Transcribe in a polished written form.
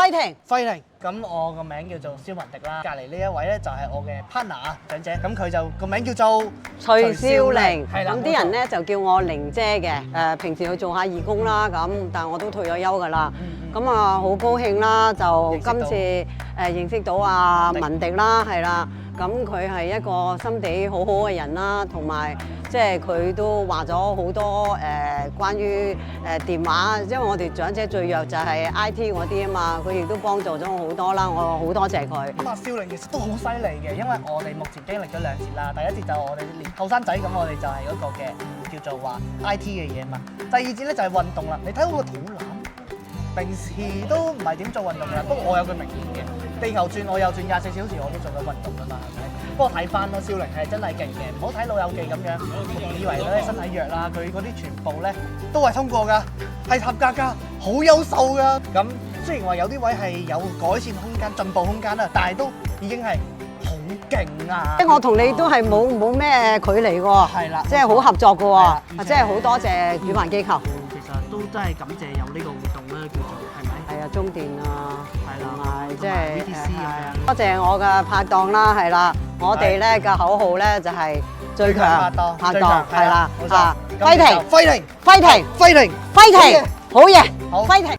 Fighting，咁我個名叫做蕭文迪啦，隔離呢一位咧就係我嘅 partner 啊，長姐，咁佢就個名叫做徐少玲，係啦，咁啲人咧就叫我玲姐嘅，平時去做下義工啦，咁但係我都退咗休㗎啦，咁啊好高興啦，就今次認識到阿文迪啦，係啦，咁佢係一個心地好好嘅人啦，同埋即係佢都話咗好多關於電話，因為我哋長者最弱就係 IT 嗰啲啊嘛，佢亦都幫助咗我好多啦，我好多謝佢。咁啊，少玲其實都好犀利嘅，因為我哋目前經歷咗2節啦。第一節就我哋連後生仔咁，我哋就係嗰個嘅叫做話 IT 嘅嘢嘛。第二節咧就係運動啦。你睇我個肚腩，平時都唔係點做運動㗎，不過我有個明顯嘅地球轉，我又轉24小時，我都做緊運動㗎嘛，係咪？不過睇翻咯，少玲係真係勁嘅，唔好睇老友記咁樣，以為咧身體弱啦，佢嗰啲全部咧都係通過㗎，係合格㗎，好優秀㗎。咁雖然話有啲位係有改善空間、進步空間啦，但係都已經係好勁啊！即係我同你都係冇咩距離喎，係啦，即係好合作嘅喎，係即係好多謝主辦機構。其實都真係感謝有呢個活動啦，叫做係咪？係啊，中電啊，係啦，同埋即係 VTC 咁樣。多謝我嘅拍檔啦，係啦，我哋咧嘅口號咧就係最強拍檔，係啦，冇錯。Fighting， Fighting， Fighting， Fighting， Fighting，好嘢，好 Fighting。